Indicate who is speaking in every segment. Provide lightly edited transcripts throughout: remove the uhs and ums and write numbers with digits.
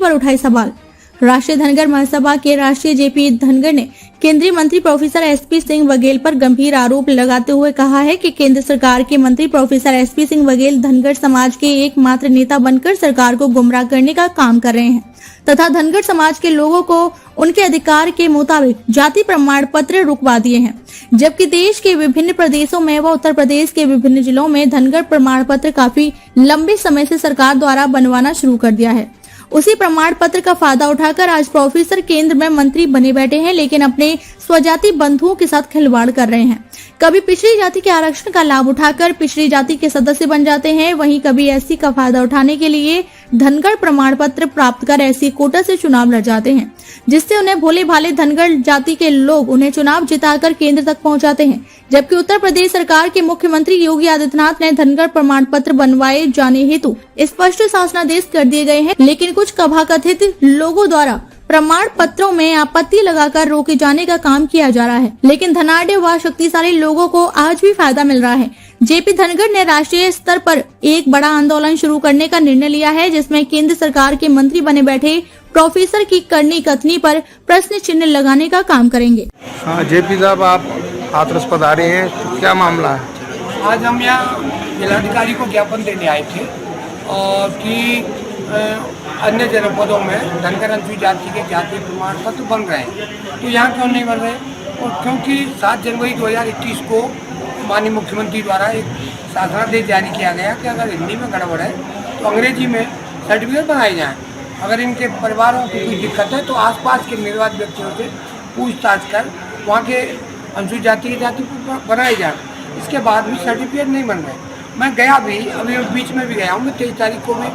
Speaker 1: पर उठाए सवाल। राष्ट्रीय धनगर महासभा के राष्ट्रीय जेपी धनगर ने केंद्रीय मंत्री प्रोफेसर एसपी सिंह बघेल पर गंभीर आरोप लगाते हुए कहा है कि केंद्र सरकार के मंत्री प्रोफेसर एसपी सिंह बघेल धनगर समाज के एकमात्र नेता बनकर सरकार को गुमराह करने का काम कर रहे हैं तथा धनगर समाज के लोगों को उनके अधिकार के मुताबिक जाति प्रमाण पत्र रुकवा दिए हैं, जबकि देश के विभिन्न प्रदेशों में व उत्तर प्रदेश के विभिन्न जिलों में धनगर प्रमाण पत्र काफी लंबे समय से सरकार द्वारा बनवाना शुरू कर दिया है। उसी प्रमाण पत्र का फायदा उठाकर आज प्रोफेसर केंद्र में मंत्री बने बैठे हैं, लेकिन अपने स्वजाति बंधुओं के साथ खिलवाड़ कर रहे हैं। कभी पिछड़ी जाति के आरक्षण का लाभ उठाकर पिछड़ी जाति के सदस्य बन जाते हैं, वहीं कभी एससी का फायदा उठाने के लिए धनगर प्रमाण पत्र प्राप्त कर एससी कोटा से चुनाव लड़ जाते हैं, जिससे उन्हें भोले भाले धनगर जाति के लोग उन्हें चुनाव जिताकर केंद्र तक पहुंचाते हैं। जबकि उत्तर प्रदेश सरकार के मुख्यमंत्री योगी आदित्यनाथ ने धनगर प्रमाण पत्र बनवाए जाने हेतु स्पष्ट शासनादेश कर दिए गए हैं, लेकिन कुछ कथित लोगों द्वारा प्रमाण पत्रों में आपत्ति लगाकर रोके जाने का काम किया जा रहा है, लेकिन धनाढ़ व शक्तिशाली लोगों को आज भी फायदा मिल रहा है। जेपी धनगर ने राष्ट्रीय स्तर पर एक बड़ा आंदोलन शुरू करने का निर्णय लिया है, जिसमें केंद्र सरकार के मंत्री बने बैठे प्रोफेसर की करनी कथनी पर प्रश्न चिन्ह लगाने का काम करेंगे।
Speaker 2: हाँ जेपी साहब, आप हाथरस पधारे हैं, तो क्या मामला है?
Speaker 3: आज हम यहाँ जिलाधिकारी को ज्ञापन देने आए थे और कि अन्य जनपदों में धनगर अनुसूचित जाति के जाति प्रमाण पत्र बन रहे हैं, तो यहाँ क्यों नहीं बन रहे? और क्योंकि 7 जनवरी 2021 को माननीय मुख्यमंत्री द्वारा एक शासनादेश जारी किया गया कि अगर हिंदी में गड़बड़ है तो अंग्रेजी में सर्टिफिकेट बनाए जाएँ। अगर इनके परिवारों को कोई दिक्कत है तो आसपास के निर्वाचित व्यक्तियों से पूछताछ कर वहाँ के अनुसूचित जाति की जाति बनाए जाए। इसके बाद भी सर्टिफिकेट नहीं बन रहे। मैं गया भी, अभी बीच में भी गया हूँ, 23 तारीख को भी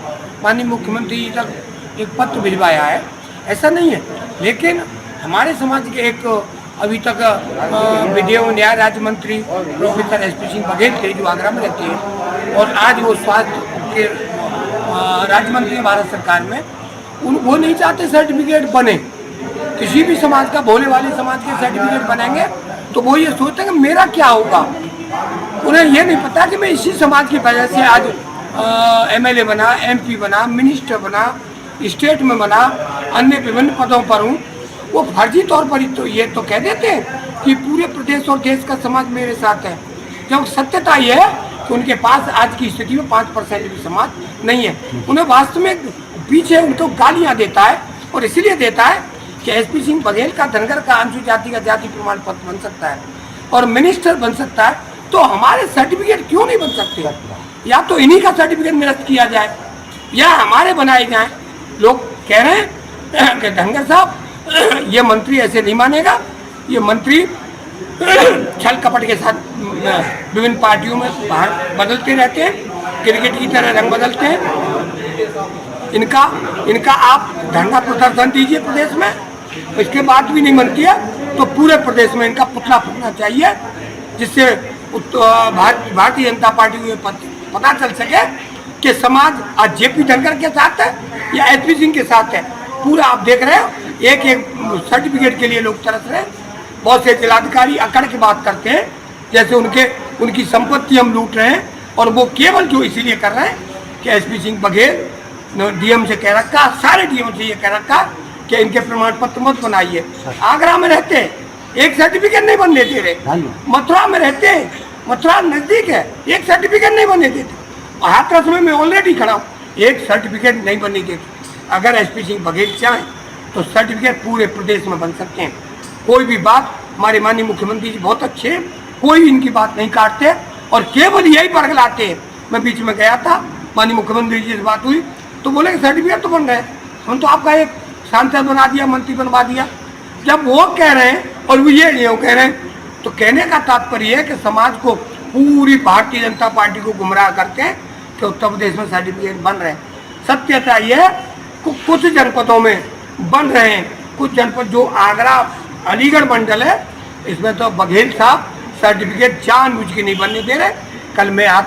Speaker 3: माननीय मुख्यमंत्री जी तक एक पत्र भिजवाया है। ऐसा नहीं है, लेकिन हमारे समाज के एक अभी तक विधि एवं न्याय राज्य मंत्री प्रोफेसर एसपी सिंह बघेल थे, जो आगरा में रहते हैं, और आज वो स्वास्थ्य के राज्य मंत्री भारत सरकार में, वो नहीं चाहते सर्टिफिकेट बने। किसी भी समाज का, भोले वाले समाज के सर्टिफिकेट बनेंगे तो वो ये सोचते हैं कि मेरा क्या होगा। उन्हें ये नहीं पता कि मैं इसी समाज की वजह से आज एमएलए बना, एमपी बना, मिनिस्टर बना, स्टेट में बना, अन्य विभिन्न पदों पर हूँ। वो फर्जी तौर पर ही तो ये तो कह देते हैं कि पूरे प्रदेश और देश का समाज मेरे साथ है, जब सत्यता ये है कि उनके पास आज की स्थिति में 5% भी समाज नहीं है। उन्हें वास्तव में पीछे उनको गालियाँ देता है, और इसलिए देता है कि एसपी सिंह बघेल का धनगर का अनुसूचित जाति का जाति प्रमाण पत्र बन सकता है और मिनिस्टर बन सकता है, तो हमारे सर्टिफिकेट क्यों नहीं बन सकते? या तो इन्हीं का सर्टिफिकेट निरस्त किया जाए या हमारे बनाए जाएं। लोग कह रहे हैं कि धनगर साहब ये मंत्री ऐसे नहीं मानेगा, ये मंत्री छल कपट के साथ विभिन्न पार्टियों में बाहर बदलते रहते हैं, क्रिकेट की तरह रंग बदलते हैं। इनका आप धरना प्रदर्शन दीजिए प्रदेश में, इसके बाद भी नहीं बनती है तो पूरे प्रदेश में इनका पुतला फूटना चाहिए, जिससे भारतीय जनता पार्टी को पता चल सके कि समाज आज जेपी धनगर के साथ है या एसपी सिंह के साथ है। पूरा आप देख रहे हो, एक एक सर्टिफिकेट के लिए लोग तरस रहे हैं। बहुत से जिलाधिकारी अकड़ की बात करते हैं जैसे उनकी संपत्ति हम लूट रहे हैं, और वो केवल जो इसीलिए कर रहे हैं कि एसपी सिंह बघेल डीएम से कह रखा, सारे डीएम से ये कह रखा कि इनके प्रमाण पत्र मत बनाइए। आगरा में रहते हैं, एक सर्टिफिकेट नहीं बनने दे रहे। मथुरा में रहते हैं, मथुरा नजदीक है, एक सर्टिफिकेट नहीं बनने देते। हाथरस में मैं ऑलरेडी खड़ा हूँ, एक सर्टिफिकेट नहीं बनने देते। अगर एसपी सिंह बघेल चाहें तो सर्टिफिकेट पूरे प्रदेश में बन सकते हैं। कोई भी बात, हमारे माननीय मुख्यमंत्री जी बहुत अच्छे हैं, कोई इनकी बात नहीं काटते और केवल यही बरगलाते हैं। मैं बीच में गया था, माननीय मुख्यमंत्री जी से बात हुई तो बोले कि सर्टिफिकेट तो बन रहे हैं, हम तो आपका एक सांसद बना दिया, मंत्री बनवा दिया। जब वो कह रहे हैं और वो ये नहीं कह रहे हैं, तो कहने का तात्पर्य है कि समाज को, पूरी भारतीय जनता पार्टी को गुमराह करते हैं कि उत्तर प्रदेश में सर्टिफिकेट बन रहे हैं। सत्यता ये है कुछ जनपदों में बन रहे हैं, कुछ जनपद जो आगरा अलीगढ़ मंडल है, इसमें तो बघेल साहब सर्टिफिकेट जानबूझ के नहीं बनने दे रहे। कल मैं आज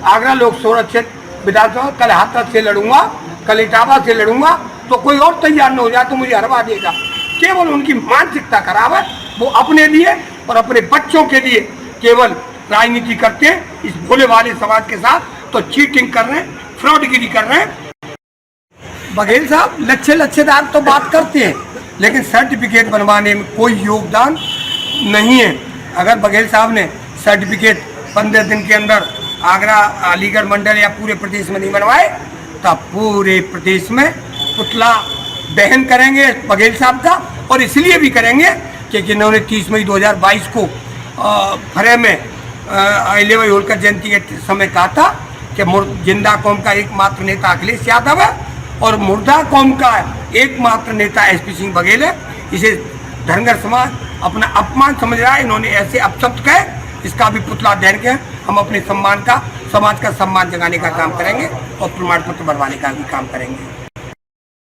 Speaker 3: आगरा लोकसभा क्षेत्र विधानसभा कल हाथरस से लड़ूंगा, कल इटावा से लड़ूंगा, तो कोई और तैयार न हो जाए तो मुझे हरवा देगा। केवल उनकी मानसिकता खराब है, वो अपने लिए और अपने बच्चों के लिए केवल राजनीति करते हैं। इस भोले वाले समाज के साथ तो चीटिंग कर रहे हैं, फ्रॉडगिरी कर रहे हैं। बघेल साहब लच्छेदार तो बात करते हैं, लेकिन सर्टिफिकेट बनवाने में कोई योगदान नहीं है। अगर बघेल साहब ने सर्टिफिकेट 15 दिन के अंदर आगरा, अलीगढ़ मंडल या पूरे प्रदेश में नहीं बनवाए, तब पूरे प्रदेश में पुतला दहन करेंगे बघेल साहब का। और इसलिए भी करेंगे क्योंकि इन्होंने 30 मई 2022 को फरे में अहिल्याबाई होलकर जयंती के समय कहा था कि जिंदा कौम का एकमात्र नेता अखिलेश यादव है और मुर्दा कौम का एकमात्र नेता एसपी सिंह बघेल है। इसे धनगर समाज अपना अपमान समझ रहा है। इन्होंने ऐसे अपशब्द कहे, इसका भी पुतला दहन के हम अपने सम्मान का, समाज का सम्मान जगाने का काम करेंगे और प्रमाण पत्र बनवाने का भी काम करेंगे।